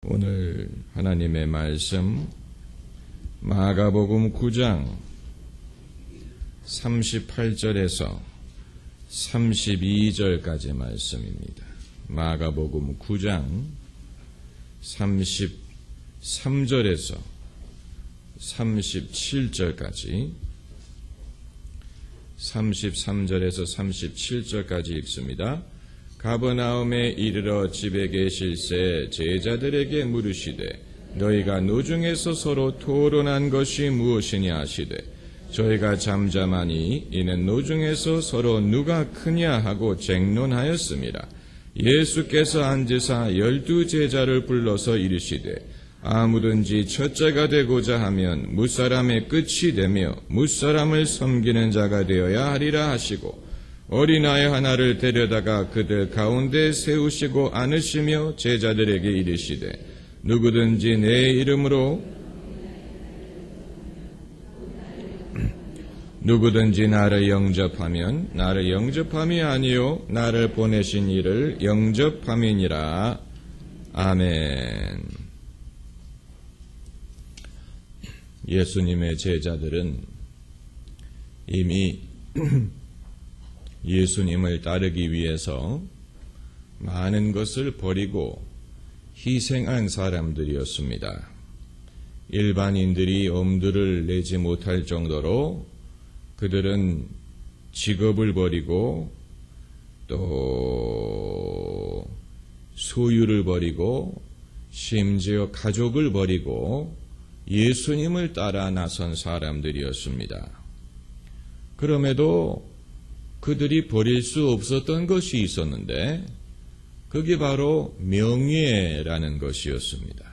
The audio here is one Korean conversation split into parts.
오늘 하나님의 말씀 마가복음 9장 38절에서 32절까지 말씀입니다. 마가복음 9장 33절에서 37절까지 33절에서 37절까지 읽습니다. 가버나움에 이르러 집에 계실새 제자들에게 물으시되 너희가 노중에서 서로 토론한 것이 무엇이냐 하시되 저희가 잠잠하니 이는 노중에서 서로 누가 크냐 하고 쟁론하였습니다. 예수께서 앉으사 12 제자를 불러서 이르시되 아무든지 첫째가 되고자 하면 무사람의 끝이 되며 무사람을 섬기는 자가 되어야 하리라 하시고 어린아이 하나를 데려다가 그들 가운데 세우시고 안으시며 제자들에게 이르시되 누구든지 내 이름으로 누구든지 나를 영접하면 나를 영접함이 아니요 나를 보내신 이를 영접함이니라. 아멘. 예수님의 제자들은 이미 예수님을 따르기 위해서 많은 것을 버리고 희생한 사람들이었습니다. 일반인들이 엄두를 내지 못할 정도로 그들은 직업을 버리고 또 소유를 버리고 심지어 가족을 버리고 예수님을 따라 나선 사람들이었습니다. 그럼에도 그들이 버릴 수 없었던 것이 있었는데 그게 바로 명예라는 것이었습니다.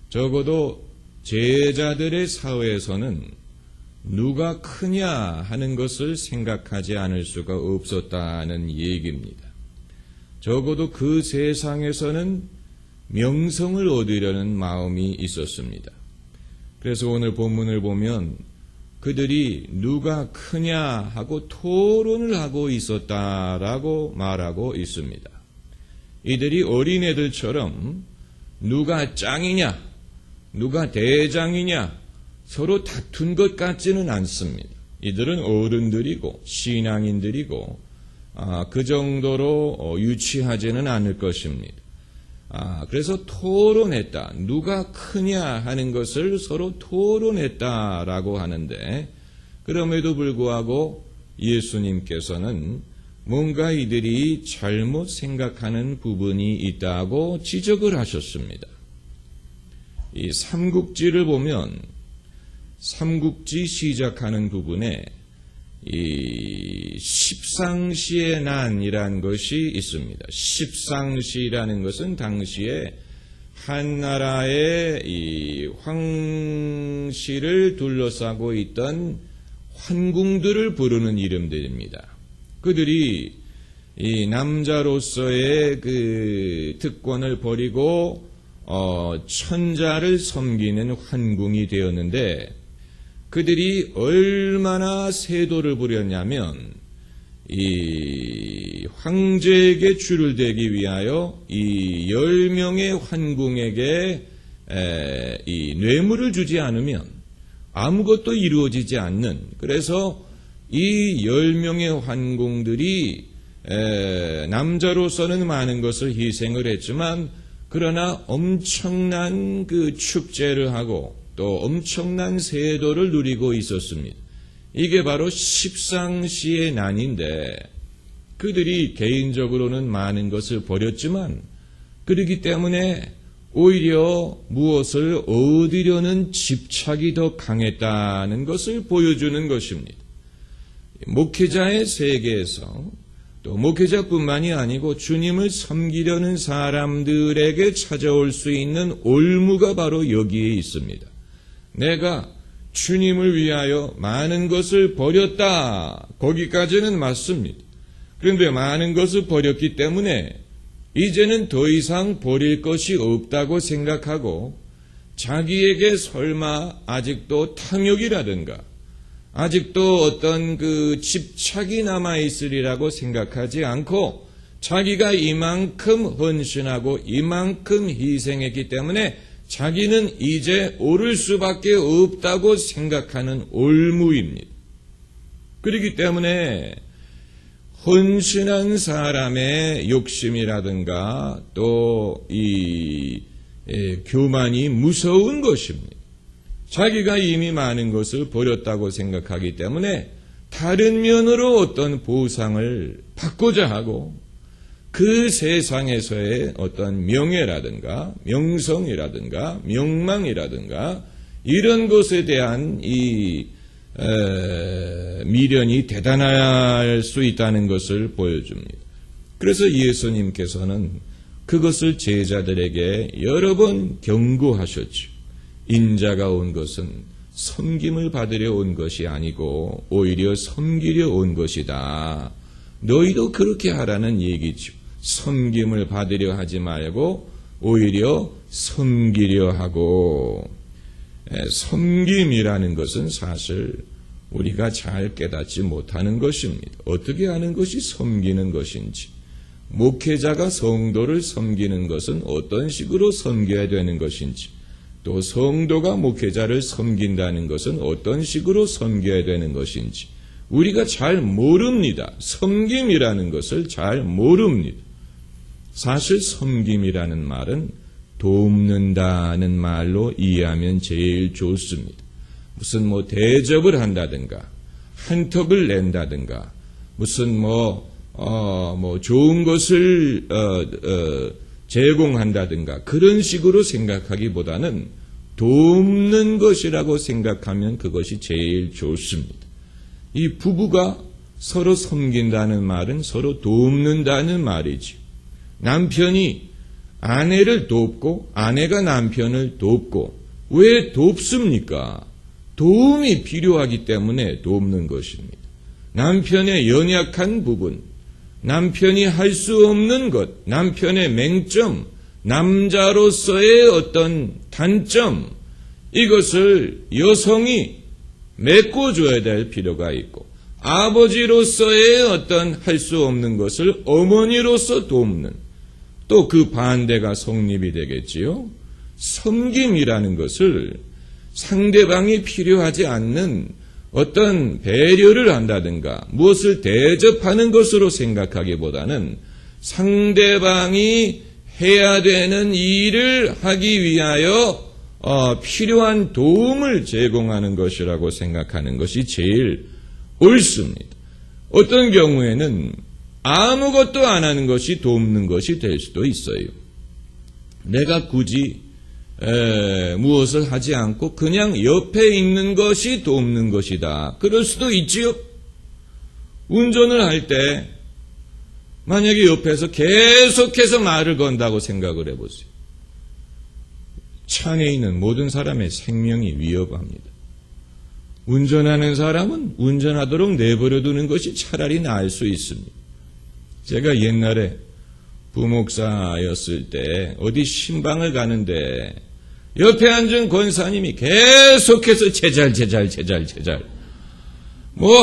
적어도 제자들의 사회에서는 누가 크냐 하는 것을 생각하지 않을 수가 없었다는 얘기입니다. 적어도 그 세상에서는 명성을 얻으려는 마음이 있었습니다. 그래서 오늘 본문을 보면 그들이 누가 크냐 하고 토론을 하고 있었다라고 말하고 있습니다. 이들이 어린애들처럼 누가 짱이냐, 누가 대장이냐 서로 다툰 것 같지는 않습니다. 이들은 어른들이고 신앙인들이고 그 정도로 유치하지는 않을 것입니다. 그래서 토론했다. 누가 크냐 하는 것을 서로 토론했다라고 하는데 그럼에도 불구하고 예수님께서는 뭔가 이들이 잘못 생각하는 부분이 있다고 지적을 하셨습니다. 이 삼국지를 보면 삼국지 시작하는 부분에 이 십상시의 난이라는 것이 있습니다. 십상시라는 것은 당시에 한나라의 이 황실을 둘러싸고 있던 환궁들을 부르는 이름들입니다. 그들이 이 남자로서의 그 특권을 버리고 천자를 섬기는 환궁이 되었는데 그들이 얼마나 세도를 부렸냐면 이 황제에게 줄을 대기 위하여 이 10명의 환궁에게 이 뇌물을 주지 않으면 아무것도 이루어지지 않는, 그래서 이 10명의 환궁들이 남자로서는 많은 것을 희생을 했지만 그러나 엄청난 그 축제를 하고 또 엄청난 세도를 누리고 있었습니다. 이게 바로 십상시의 난인데 그들이 개인적으로는 많은 것을 버렸지만 그러기 때문에 오히려 무엇을 얻으려는 집착이 더 강했다는 것을 보여주는 것입니다. 목회자의 세계에서 또 목회자뿐만이 아니고 주님을 섬기려는 사람들에게 찾아올 수 있는 올무가 바로 여기에 있습니다. 내가 주님을 위하여 많은 것을 버렸다. 거기까지는 맞습니다. 그런데 많은 것을 버렸기 때문에 이제는 더 이상 버릴 것이 없다고 생각하고 자기에게 설마 아직도 탐욕이라든가 아직도 어떤 그 집착이 남아있으리라고 생각하지 않고 자기가 이만큼 헌신하고 이만큼 희생했기 때문에 자기는 이제 오를 수밖에 없다고 생각하는 올무입니다. 그렇기 때문에 헌신한 사람의 욕심이라든가 또 이 교만이 무서운 것입니다. 자기가 이미 많은 것을 버렸다고 생각하기 때문에 다른 면으로 어떤 보상을 받고자 하고 그 세상에서의 어떤 명예라든가 명성이라든가 명망이라든가 이런 것에 대한 이 미련이 대단할 수 있다는 것을 보여줍니다. 그래서 예수님께서는 그것을 제자들에게 여러 번 경고하셨죠. 인자가 온 것은 섬김을 받으려 온 것이 아니고 오히려 섬기려 온 것이다. 너희도 그렇게 하라는 얘기죠. 섬김을 받으려 하지 말고 오히려 섬기려 하고, 섬김이라는 것은 사실 우리가 잘 깨닫지 못하는 것입니다. 어떻게 하는 것이 섬기는 것인지, 목회자가 성도를 섬기는 것은 어떤 식으로 섬겨야 되는 것인지, 또 성도가 목회자를 섬긴다는 것은 어떤 식으로 섬겨야 되는 것인지 우리가 잘 모릅니다. 섬김이라는 것을 잘 모릅니다. 사실 섬김이라는 말은 돕는다는 말로 이해하면 제일 좋습니다. 무슨 대접을 한다든가 한턱을 낸다든가 무슨 좋은 것을 제공한다든가 그런 식으로 생각하기보다는 돕는 것이라고 생각하면 그것이 제일 좋습니다. 이 부부가 서로 섬긴다는 말은 서로 돕는다는 말이지. 남편이 아내를 돕고 아내가 남편을 돕고 왜 돕습니까? 도움이 필요하기 때문에 돕는 것입니다. 남편의 연약한 부분, 남편이 할 수 없는 것, 남편의 맹점, 남자로서의 어떤 단점, 이것을 여성이 메꿔줘야 될 필요가 있고, 아버지로서의 어떤 할 수 없는 것을 어머니로서 돕는, 또 그 반대가 성립이 되겠지요. 섬김이라는 것을 상대방이 필요하지 않는 어떤 배려를 한다든가 무엇을 대접하는 것으로 생각하기보다는 상대방이 해야 되는 일을 하기 위하여 필요한 도움을 제공하는 것이라고 생각하는 것이 제일 옳습니다. 어떤 경우에는 아무것도 안 하는 것이 돕는 것이 될 수도 있어요. 내가 굳이 무엇을 하지 않고 그냥 옆에 있는 것이 돕는 것이다. 그럴 수도 있지요. 운전을 할 때 만약에 옆에서 계속해서 말을 건다고 생각을 해보세요. 차에 있는 모든 사람의 생명이 위협합니다. 운전하는 사람은 운전하도록 내버려두는 것이 차라리 나을 수 있습니다. 제가 옛날에 부목사였을 때 어디 신방을 가는데 옆에 앉은 권사님이 계속해서 제잘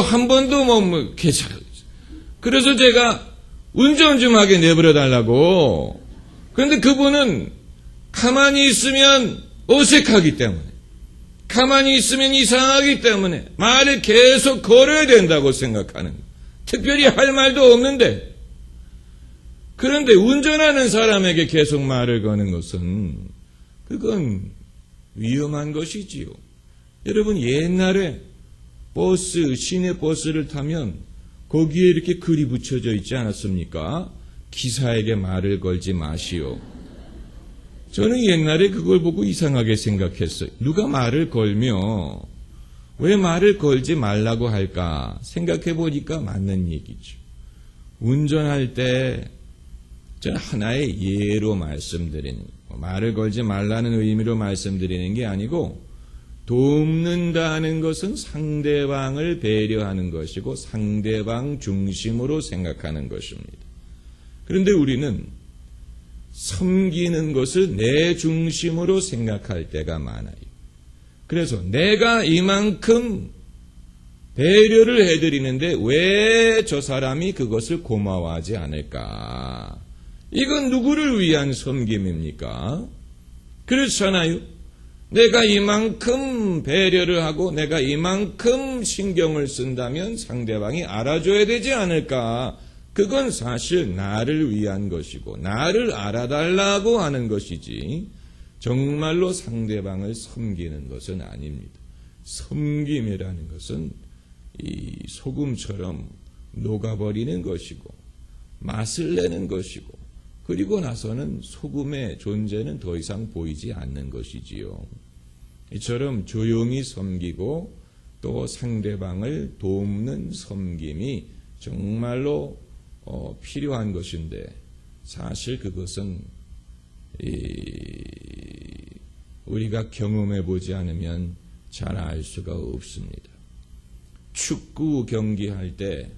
한 번도 제잘. 그래서 제가 운전 좀 하게 내버려 달라고. 그런데 그분은 가만히 있으면 어색하기 때문에, 가만히 있으면 이상하기 때문에 말을 계속 걸어야 된다고 생각하는, 특별히 할 말도 없는데, 그런데 운전하는 사람에게 계속 말을 거는 것은 그건 위험한 것이지요. 여러분 옛날에 시내 버스를 타면 거기에 이렇게 글이 붙여져 있지 않았습니까? 기사에게 말을 걸지 마시오. 저는 옛날에 그걸 보고 이상하게 생각했어요. 누가 말을 걸며 왜 말을 걸지 말라고 할까 생각해 보니까 맞는 얘기죠. 운전할 때 저는 하나의 예로 말씀드리는, 말을 걸지 말라는 의미로 말씀드리는 게 아니고, 돕는다는 것은 상대방을 배려하는 것이고 상대방 중심으로 생각하는 것입니다. 그런데 우리는 섬기는 것을 내 중심으로 생각할 때가 많아요. 그래서 내가 이만큼 배려를 해드리는데 왜 저 사람이 그것을 고마워하지 않을까? 이건 누구를 위한 섬김입니까? 그렇잖아요. 내가 이만큼 배려를 하고 내가 이만큼 신경을 쓴다면 상대방이 알아줘야 되지 않을까? 그건 사실 나를 위한 것이고 나를 알아달라고 하는 것이지 정말로 상대방을 섬기는 것은 아닙니다. 섬김이라는 것은 이 소금처럼 녹아버리는 것이고 맛을 내는 것이고 그리고 나서는 소금의 존재는 더 이상 보이지 않는 것이지요. 이처럼 조용히 섬기고 또 상대방을 돕는 섬김이 정말로 필요한 것인데 사실 그것은 우리가 경험해 보지 않으면 잘 알 수가 없습니다. 축구 경기할 때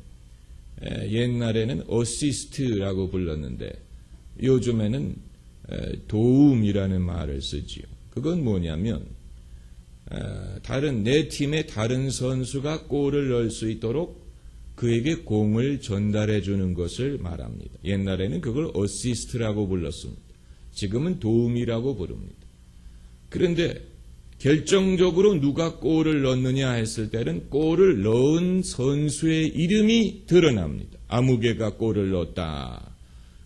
옛날에는 어시스트라고 불렀는데 요즘에는 도움이라는 말을 쓰지요. 그건 뭐냐면 내 팀의 다른 선수가 골을 넣을 수 있도록 그에게 공을 전달해 주는 것을 말합니다. 옛날에는 그걸 어시스트라고 불렀습니다. 지금은 도움이라고 부릅니다. 그런데 결정적으로 누가 골을 넣느냐 했을 때는 골을 넣은 선수의 이름이 드러납니다. 아무개가 골을 넣었다.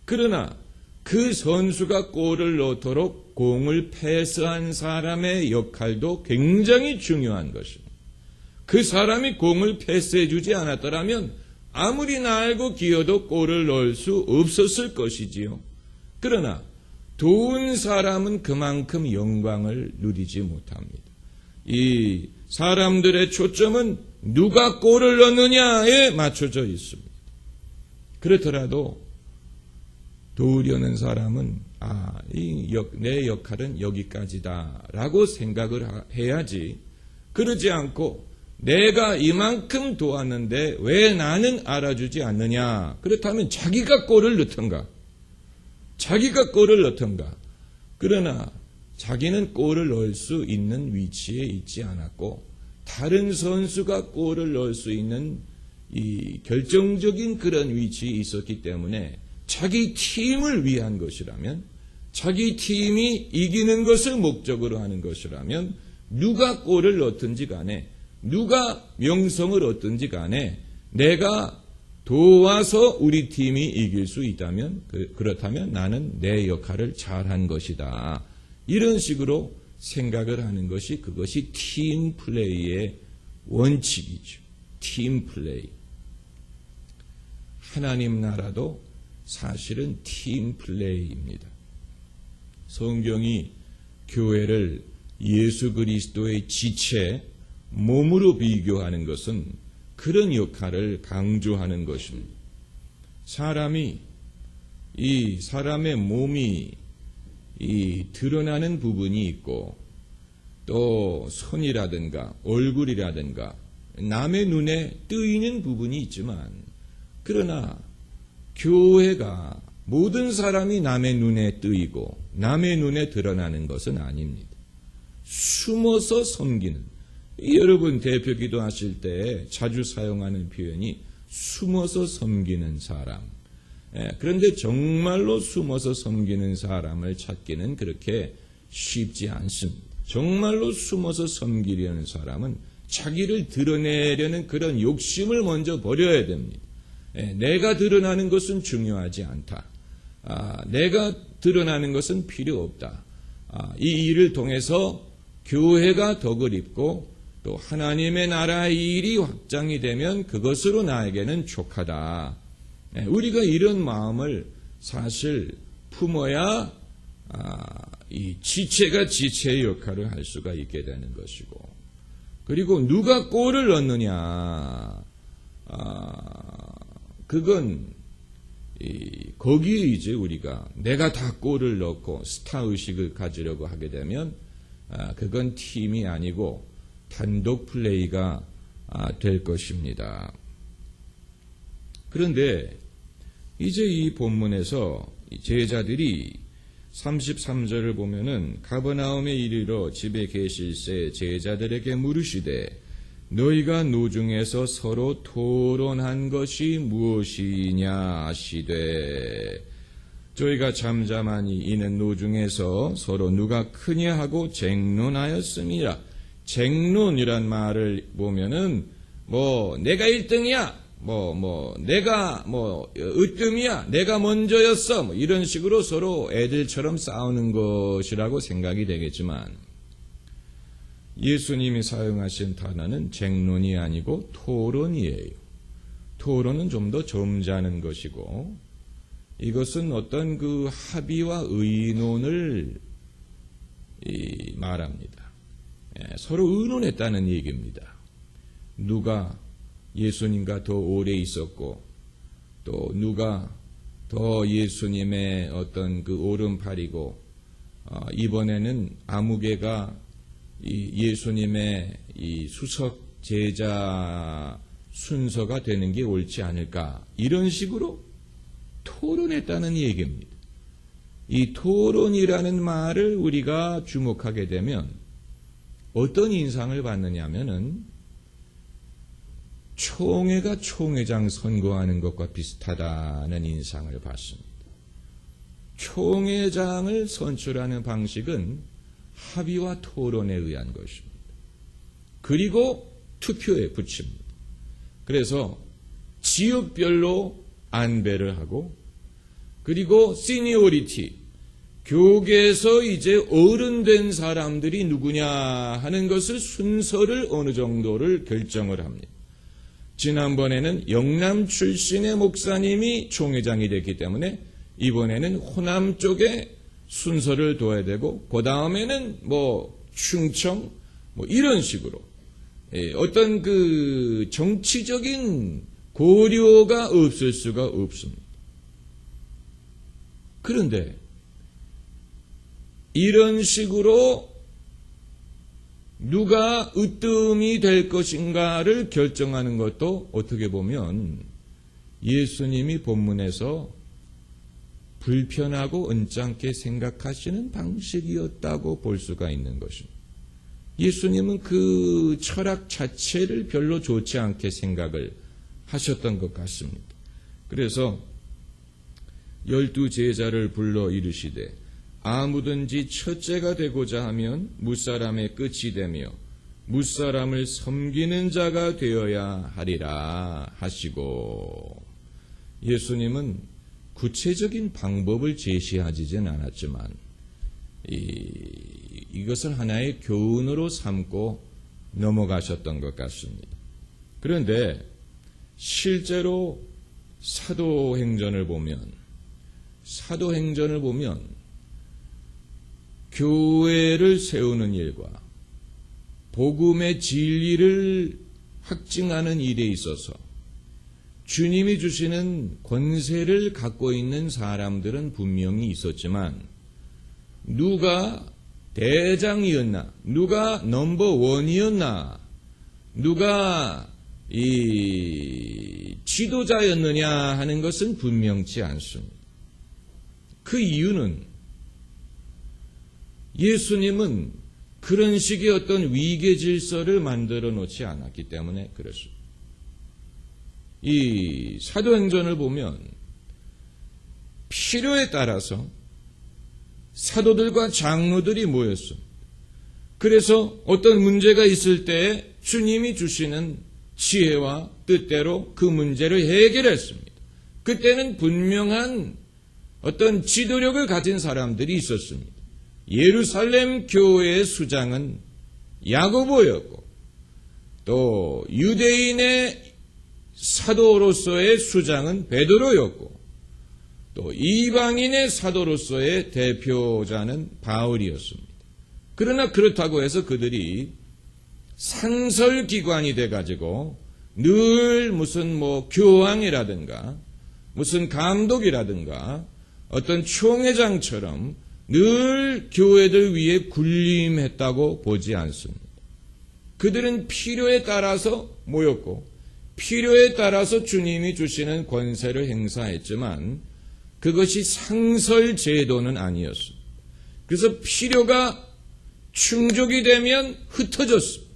그러나 그 선수가 골을 넣도록 공을 패스한 사람의 역할도 굉장히 중요한 것입니다. 그 사람이 공을 패스해 주지 않았더라면 아무리 날고 기어도 골을 넣을 수 없었을 것이지요. 그러나 도운 사람은 그만큼 영광을 누리지 못합니다. 이 사람들의 초점은 누가 골을 넣느냐에 맞춰져 있습니다. 그렇더라도 도우려는 사람은 내 역할은 여기까지다라고 생각을 해야지 그러지 않고 내가 이만큼 도왔는데 왜 나는 알아주지 않느냐. 그렇다면 자기가 골을 넣던가. 그러나 자기는 골을 넣을 수 있는 위치에 있지 않았고 다른 선수가 골을 넣을 수 있는 이 결정적인 그런 위치에 있었기 때문에 자기 팀을 위한 것이라면 자기 팀이 이기는 것을 목적으로 하는 것이라면 누가 골을 넣든지 간에 누가 명성을 얻든지 간에 내가 도와서 우리 팀이 이길 수 있다면 그렇다면 나는 내 역할을 잘한 것이다. 이런 식으로 생각을 하는 것이 그것이 팀 플레이의 원칙이죠. 팀 플레이. 하나님 나라도 사실은 팀 플레이입니다. 성경이 교회를 예수 그리스도의 지체, 몸으로 비교하는 것은 그런 역할을 강조하는 것입니다. 사람의 몸이 드러나는 부분이 있고 또 손이라든가 얼굴이라든가 남의 눈에 뜨이는 부분이 있지만 그러나 교회가 모든 사람이 남의 눈에 뜨이고 남의 눈에 드러나는 것은 아닙니다. 숨어서 섬기는 여러분 대표 기도하실 때 자주 사용하는 표현이 숨어서 섬기는 사람. 그런데 정말로 숨어서 섬기는 사람을 찾기는 그렇게 쉽지 않습니다. 정말로 숨어서 섬기려는 사람은 자기를 드러내려는 그런 욕심을 먼저 버려야 됩니다. 내가 드러나는 것은 중요하지 않다. 내가 드러나는 것은 필요 없다. 이 일을 통해서 교회가 덕을 입고 또 하나님의 나라의 일이 확장이 되면 그것으로 나에게는 족하다. 우리가 이런 마음을 사실 품어야 이 지체가 지체의 역할을 할 수가 있게 되는 것이고 그리고 누가 골을 넣느냐 그건 거기에 이제 우리가 내가 다 골을 넣고 스타 의식을 가지려고 하게 되면 그건 팀이 아니고 단독 플레이가 될 것입니다. 그런데 이제 이 본문에서 제자들이 33절을 보면은 가버나움에 이르러 집에 계실새 제자들에게 물으시되 너희가 노중에서 서로 토론한 것이 무엇이냐 하시되 저희가 잠잠하니 이는 노중에서 서로 누가 크냐 하고 쟁론하였음이라. 쟁론이란 말을 보면은 내가 1등이야, 내가 으뜸이야, 내가 먼저였어, 이런 식으로 서로 애들처럼 싸우는 것이라고 생각이 되겠지만, 예수님이 사용하신 단어는 쟁론이 아니고 토론이에요. 토론은 좀 더 점잖은 것이고, 이것은 어떤 그 합의와 의논을 말합니다. 서로 의논했다는 얘기입니다. 누가 예수님과 더 오래 있었고, 또 누가 더 예수님의 어떤 그 오른팔이고, 이번에는 아무개가 예수님의 이 수석 제자 순서가 되는 게 옳지 않을까, 이런 식으로 토론했다는 얘기입니다. 이 토론이라는 말을 우리가 주목하게 되면 어떤 인상을 받느냐 하면은 총회가 총회장 선거하는 것과 비슷하다는 인상을 받습니다. 총회장을 선출하는 방식은 합의와 토론에 의한 것입니다. 그리고 투표에 붙입니다. 그래서 지역별로 안배를 하고, 그리고 시니어리티, 교계에서 이제 어른된 사람들이 누구냐 하는 것을 순서를 어느 정도를 결정을 합니다. 지난번에는 영남 출신의 목사님이 총회장이 됐기 때문에 이번에는 호남 쪽에 순서를 둬야 되고, 그 다음에는 충청 이런 식으로 어떤 그 정치적인 고려가 없을 수가 없습니다. 그런데 이런 식으로 누가 으뜸이 될 것인가를 결정하는 것도 어떻게 보면 예수님이 본문에서 불편하고 언짢게 생각하시는 방식이었다고 볼 수가 있는 것입니다. 예수님은 그 철학 자체를 별로 좋지 않게 생각을 하셨던 것 같습니다. 그래서 12 제자를 불러 이르시되 아무든지 첫째가 되고자 하면 무사람의 끝이 되며 무사람을 섬기는 자가 되어야 하리라 하시고, 예수님은 구체적인 방법을 제시하지는 않았지만 이것을 하나의 교훈으로 삼고 넘어가셨던 것 같습니다. 그런데 실제로 사도행전을 보면 교회를 세우는 일과 복음의 진리를 확증하는 일에 있어서 주님이 주시는 권세를 갖고 있는 사람들은 분명히 있었지만, 누가 대장이었나, 누가 넘버원이었나, 누가 이 지도자였느냐 하는 것은 분명치 않습니다. 그 이유는 예수님은 그런 식의 어떤 위계 질서를 만들어 놓지 않았기 때문에 그렇습니다. 이 사도행전을 보면 필요에 따라서 사도들과 장로들이 모였습니다. 그래서 어떤 문제가 있을 때 주님이 주시는 지혜와 뜻대로 그 문제를 해결했습니다. 그때는 분명한 어떤 지도력을 가진 사람들이 있었습니다. 예루살렘 교회의 수장은 야고보였고, 또 유대인의 사도로서의 수장은 베드로였고, 또 이방인의 사도로서의 대표자는 바울이었습니다. 그러나 그렇다고 해서 그들이 상설기관이 돼가지고 늘 무슨 교황이라든가 무슨 감독이라든가 어떤 총회장처럼 늘 교회들 위에 군림했다고 보지 않습니다. 그들은 필요에 따라서 모였고 필요에 따라서 주님이 주시는 권세를 행사했지만 그것이 상설 제도는 아니었습니다. 그래서 필요가 충족이 되면 흩어졌습니다.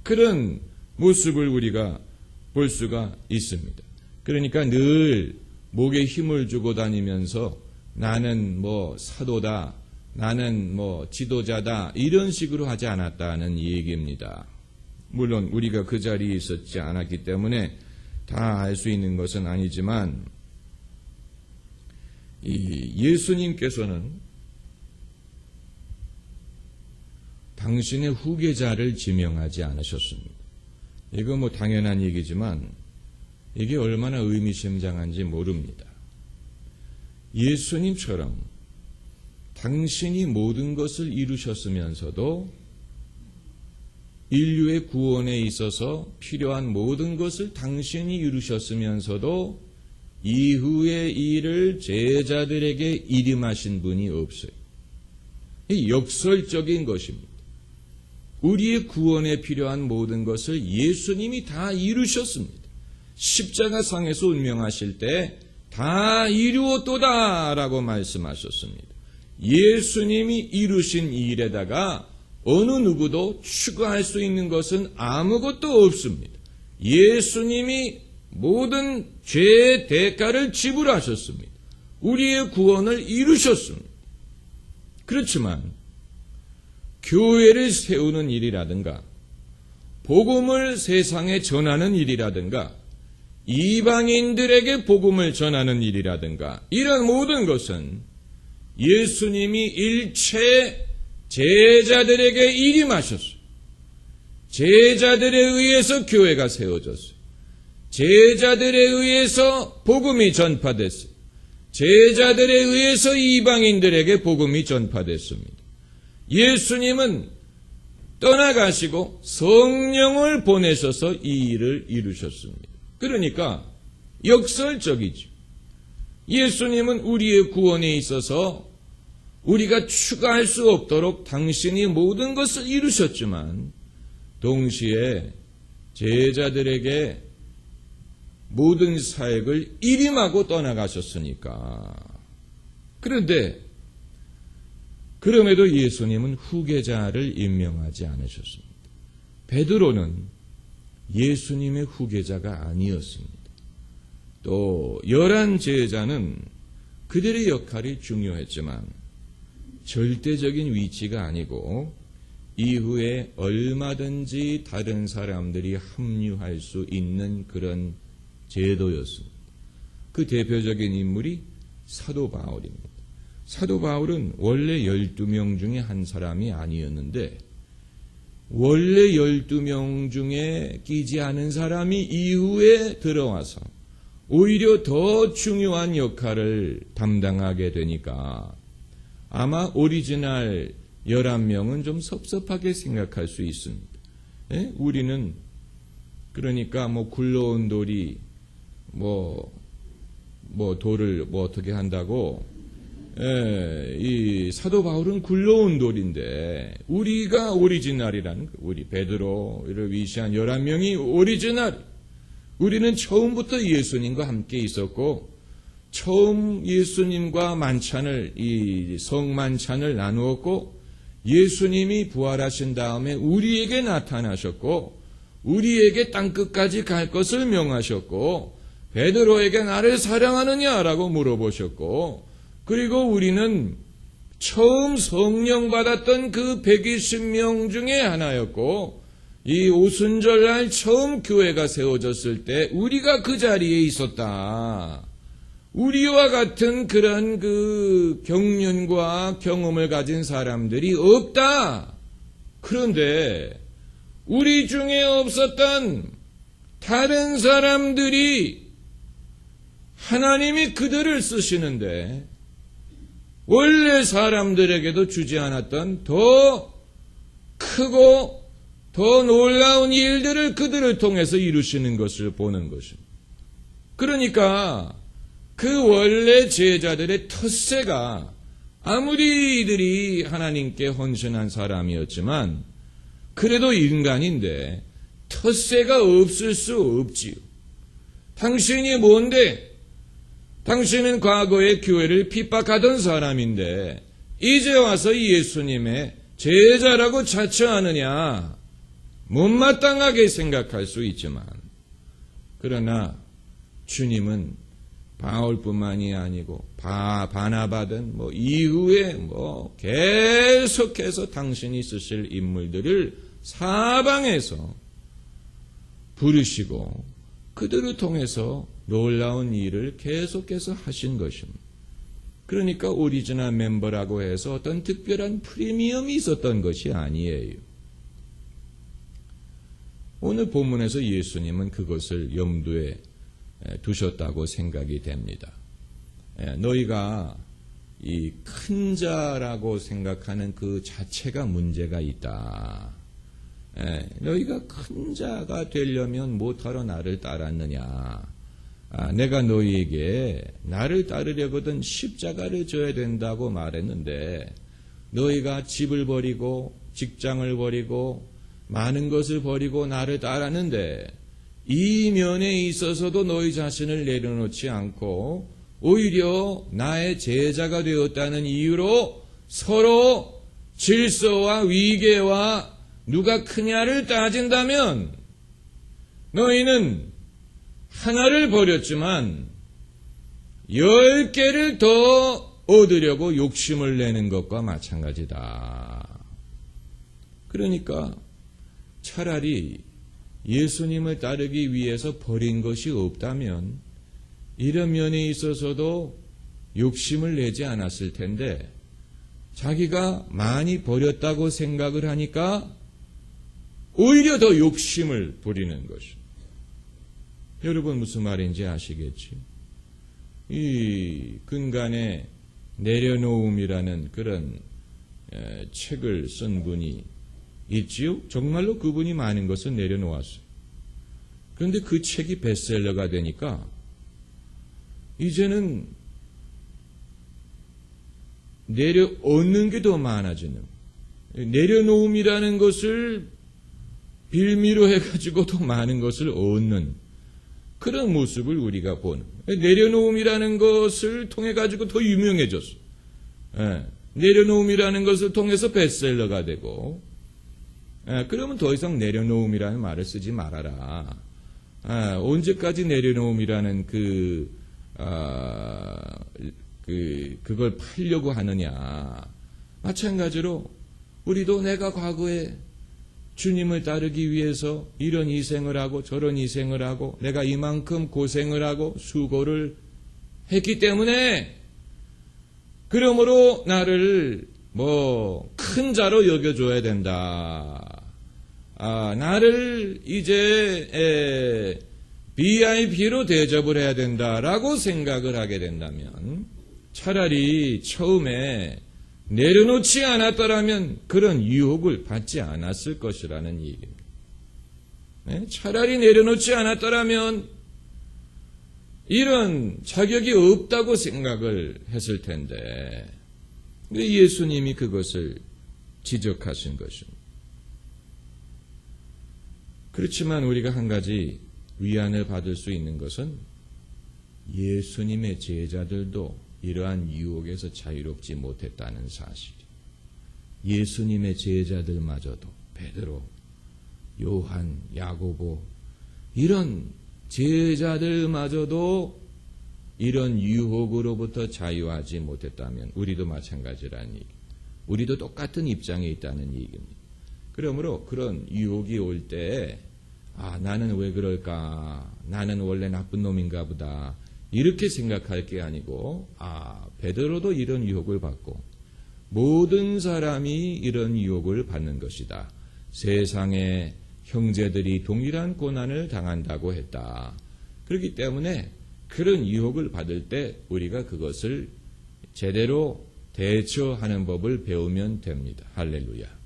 그런 모습을 우리가 볼 수가 있습니다. 그러니까 늘 목에 힘을 주고 다니면서 나는 뭐 사도다, 나는 뭐 지도자다, 이런 식으로 하지 않았다는 얘기입니다. 물론 우리가 그 자리에 있었지 않았기 때문에 다 알 수 있는 것은 아니지만, 예수님께서는 당신의 후계자를 지명하지 않으셨습니다. 이거 뭐 당연한 얘기지만 이게 얼마나 의미심장한지 모릅니다. 예수님처럼 당신이 모든 것을 이루셨으면서도 인류의 구원에 있어서 필요한 모든 것을 당신이 이루셨으면서도 이후의 일을 제자들에게 일임하신 분이 없어요. 이 역설적인 것입니다. 우리의 구원에 필요한 모든 것을 예수님이 다 이루셨습니다. 십자가상에서 운명하실 때 다 이루었도다 라고 말씀하셨습니다. 예수님이 이루신 일에다가 어느 누구도 추가할 수 있는 것은 아무것도 없습니다. 예수님이 모든 죄의 대가를 지불하셨습니다. 우리의 구원을 이루셨습니다. 그렇지만 교회를 세우는 일이라든가 복음을 세상에 전하는 일이라든가 이방인들에게 복음을 전하는 일이라든가 이런 모든 것은 예수님이 일체 제자들에게 일임하셨어요. 제자들에 의해서 교회가 세워졌어요. 제자들에 의해서 복음이 전파됐어요. 제자들에 의해서 이방인들에게 복음이 전파됐습니다. 예수님은 떠나가시고 성령을 보내셔서 이 일을 이루셨습니다. 그러니까 역설적이죠. 예수님은 우리의 구원에 있어서 우리가 추가할 수 없도록 당신이 모든 것을 이루셨지만 동시에 제자들에게 모든 사역을 일임하고 떠나가셨으니까. 그런데 그럼에도 예수님은 후계자를 임명하지 않으셨습니다. 베드로는 예수님의 후계자가 아니었습니다. 또 11 제자는 그들의 역할이 중요했지만 절대적인 위치가 아니고 이후에 얼마든지 다른 사람들이 합류할 수 있는 그런 제도였습니다. 그 대표적인 인물이 사도 바울입니다. 사도 바울은 원래 12명 중에 한 사람이 아니었는데 원래 12명 중에 끼지 않은 사람이 이후에 들어와서 오히려 더 중요한 역할을 담당하게 되니까 아마 오리지널 11명은 좀 섭섭하게 생각할 수 있습니다. 예? 우리는 그러니까 뭐 굴러온 돌이 뭐 돌을 뭐 어떻게 한다고 이 사도 바울은 굴러온 돌인데 우리가 오리지널이라는 우리 베드로를 위시한 11명이 오리지널. 우리는 처음부터 예수님과 함께 있었고 처음 예수님과 만찬을 이 성만찬을 나누었고 예수님이 부활하신 다음에 우리에게 나타나셨고 우리에게 땅끝까지 갈 것을 명하셨고 베드로에게 나를 사랑하느냐라고 물어보셨고 그리고 우리는 처음 성령 받았던 그 120명 중에 하나였고 이 오순절날 처음 교회가 세워졌을 때 우리가 그 자리에 있었다. 우리와 같은 그런 그 경륜과 경험을 가진 사람들이 없다. 그런데 우리 중에 없었던 다른 사람들이 하나님이 그들을 쓰시는데 원래 사람들에게도 주지 않았던 더 크고 더 놀라운 일들을 그들을 통해서 이루시는 것을 보는 것입니다. 그러니까 그 원래 제자들의 텃세가 아무리 이들이 하나님께 헌신한 사람이었지만 그래도 인간인데 텃세가 없을 수 없지요. 당신이 뭔데? 당신은 과거에 교회를 핍박하던 사람인데 이제 와서 예수님의 제자라고 자처하느냐? 못마땅하게 생각할 수 있지만, 그러나 주님은 바울뿐만이 아니고 바나바든 이후에 계속해서 당신이 쓰실 인물들을 사방에서 부르시고 그들을 통해서 놀라운 일을 계속해서 하신 것입니다. 그러니까 오리지널 멤버라고 해서 어떤 특별한 프리미엄이 있었던 것이 아니에요. 오늘 본문에서 예수님은 그것을 염두에 두셨다고 생각이 됩니다. 너희가 이 큰 자라고 생각하는 그 자체가 문제가 있다. 너희가 큰 자가 되려면 못하러 나를 따랐느냐. 내가 너희에게 나를 따르려거든 십자가를 져야 된다고 말했는데 너희가 집을 버리고 직장을 버리고 많은 것을 버리고 나를 따랐는데 이 면에 있어서도 너희 자신을 내려놓지 않고 오히려 나의 제자가 되었다는 이유로 서로 질서와 위계와 누가 크냐를 따진다면 너희는 하나를 버렸지만 10개를 더 얻으려고 욕심을 내는 것과 마찬가지다. 그러니까 차라리 예수님을 따르기 위해서 버린 것이 없다면 이런 면에 있어서도 욕심을 내지 않았을 텐데 자기가 많이 버렸다고 생각을 하니까 오히려 더 욕심을 부리는 것입니다. 여러분 무슨 말인지 아시겠지? 이 근간에 내려놓음이라는 그런 책을 쓴 분이 있지요? 정말로 그분이 많은 것을 내려놓았어요. 그런데 그 책이 베스트셀러가 되니까 이제는 내려놓는 게 더 많아지는, 내려놓음이라는 것을 빌미로 해가지고 더 많은 것을 얻는 그런 모습을 우리가 보는, 내려놓음이라는 것을 통해 가지고 더 유명해졌어. 내려놓음이라는 것을 통해서 베스트셀러가 되고, 그러면 더 이상 내려놓음이라는 말을 쓰지 말아라. 언제까지 내려놓음이라는 그걸 팔려고 하느냐. 마찬가지로 우리도 내가 과거에 주님을 따르기 위해서 이런 희생을 하고 저런 희생을 하고 내가 이만큼 고생을 하고 수고를 했기 때문에 그러므로 나를 큰 자로 여겨줘야 된다. 나를 이제 VIP로 대접을 해야 된다라고 생각을 하게 된다면 차라리 처음에 내려놓지 않았더라면 그런 유혹을 받지 않았을 것이라는 얘기입니다. 차라리 내려놓지 않았더라면 이런 자격이 없다고 생각을 했을 텐데 예수님이 그것을 지적하신 것입니다. 그렇지만 우리가 한 가지 위안을 받을 수 있는 것은 예수님의 제자들도 이러한 유혹에서 자유롭지 못했다는 사실. 예수님의 제자들마저도 베드로, 요한, 야고보 이런 제자들마저도 이런 유혹으로부터 자유하지 못했다면 우리도 마찬가지라는 얘기. 우리도 똑같은 입장에 있다는 얘기입니다. 그러므로 그런 유혹이 올 때 나는 왜 그럴까? 나는 원래 나쁜 놈인가 보다. 이렇게 생각할 게 아니고 베드로도 이런 유혹을 받고 모든 사람이 이런 유혹을 받는 것이다. 세상의 형제들이 동일한 고난을 당한다고 했다. 그렇기 때문에 그런 유혹을 받을 때 우리가 그것을 제대로 대처하는 법을 배우면 됩니다. 할렐루야.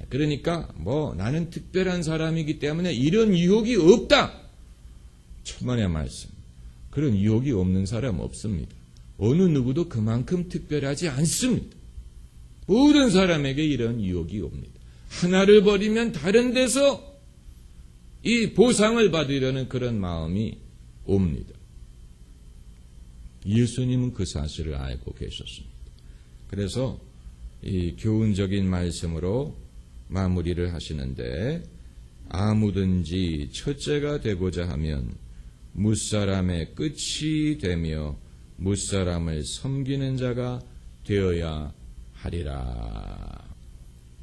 그러니까 나는 특별한 사람이기 때문에 이런 유혹이 없다. 천만의 말씀. 그런 유혹이 없는 사람 없습니다. 어느 누구도 그만큼 특별하지 않습니다. 모든 사람에게 이런 유혹이 옵니다. 하나를 버리면 다른 데서 이 보상을 받으려는 그런 마음이 옵니다. 예수님은 그 사실을 알고 계셨습니다. 그래서 이 교훈적인 말씀으로 마무리를 하시는데 아무든지 첫째가 되고자 하면 무사람의 끝이 되며 무사람을 섬기는 자가 되어야 하리라.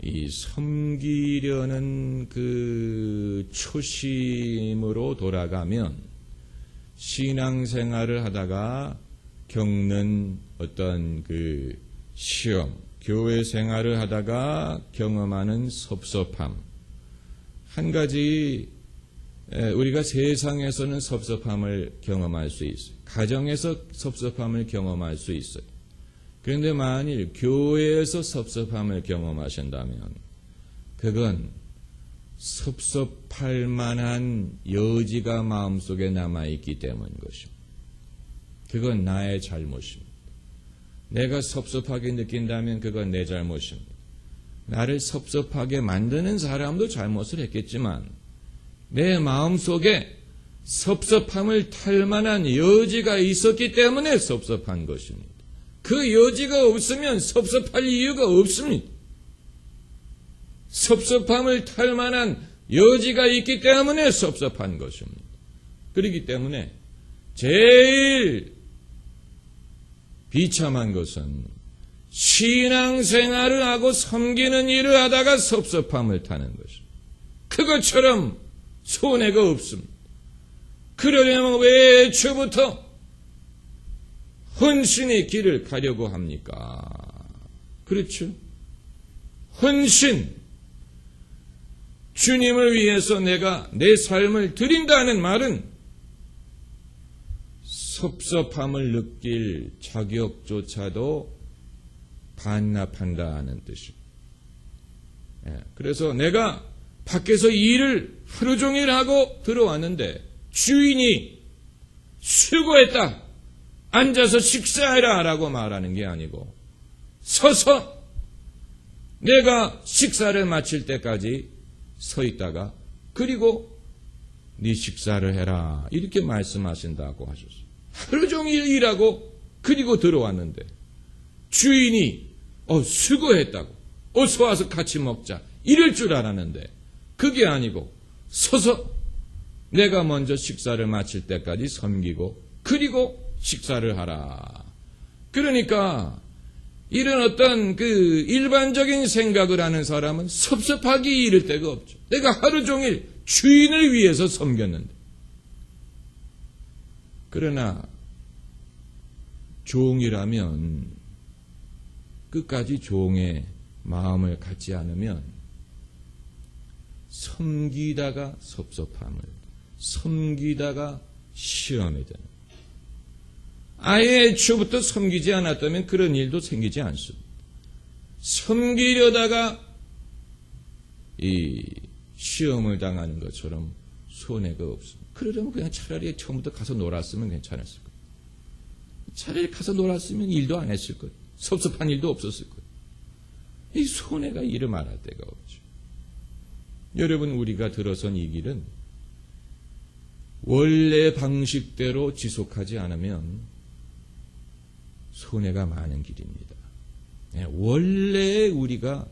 이 섬기려는 그 초심으로 돌아가면 신앙생활을 하다가 겪는 어떤 그 시험, 교회 생활을 하다가 경험하는 섭섭함. 한 가지 우리가 세상에서는 섭섭함을 경험할 수 있어요. 가정에서 섭섭함을 경험할 수 있어요. 그런데 만일 교회에서 섭섭함을 경험하신다면 그건 섭섭할 만한 여지가 마음속에 남아있기 때문인 것입니다. 그건 나의 잘못입니다. 내가 섭섭하게 느낀다면 그건 내 잘못입니다. 나를 섭섭하게 만드는 사람도 잘못을 했겠지만 내 마음속에 섭섭함을 탈 만한 여지가 있었기 때문에 섭섭한 것입니다. 그 여지가 없으면 섭섭할 이유가 없습니다. 섭섭함을 탈 만한 여지가 있기 때문에 섭섭한 것입니다. 그렇기 때문에 제일 비참한 것은 신앙생활을 하고 섬기는 일을 하다가 섭섭함을 타는 것입니다. 그것처럼 손해가 없습니다. 그러려면 왜 애초부터 헌신의 길을 가려고 합니까? 그렇죠? 헌신. 주님을 위해서 내가 내 삶을 드린다는 말은 섭섭함을 느낄 자격조차도 반납한다는 뜻입니다. 그래서 내가 밖에서 일을 하루 종일 하고 들어왔는데 주인이 수고했다. 앉아서 식사해라 라고 말하는 게 아니고 서서 내가 식사를 마칠 때까지 서 있다가 그리고 네 식사를 해라 이렇게 말씀하신다고 하셨어요. 하루 종일 일하고 그리고 들어왔는데 주인이 수고했다고 어서 와서 같이 먹자 이럴 줄 알았는데 그게 아니고 서서 내가 먼저 식사를 마칠 때까지 섬기고 그리고 식사를 하라. 그러니까 이런 어떤 그 일반적인 생각을 하는 사람은 섭섭하기 이를 데가 없죠. 내가 하루 종일 주인을 위해서 섬겼는데. 그러나 종이라면 끝까지 종의 마음을 갖지 않으면 섬기다가 섭섭함을, 섬기다가 시험이 되는. 아예 애초부터 섬기지 않았다면 그런 일도 생기지 않습니다. 섬기려다가 이 시험을 당하는 것처럼 손해가 없습니다. 그러려면 그냥 차라리 처음부터 가서 놀았으면 괜찮았을 거예요. 차라리 가서 놀았으면 일도 안 했을 거예요. 섭섭한 일도 없었을 거예요. 이 손해가 이를 말할 데가 없죠. 여러분, 우리가 들어선 이 길은 원래 방식대로 지속하지 않으면 손해가 많은 길입니다. 원래 우리가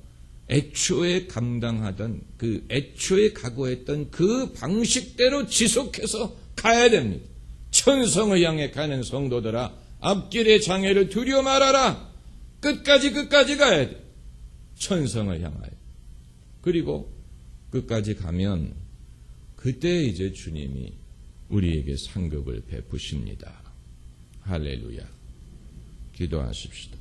애초에 감당하던 그 애초에 각오했던 그 방식대로 지속해서 가야 됩니다. 천성을 향해 가는 성도들아, 앞길의 장애를 두려워 말아라. 끝까지 가야 돼. 천성을 향하여. 그리고 끝까지 가면 그때 이제 주님이 우리에게 상급을 베푸십니다. 할렐루야. 기도하십시다.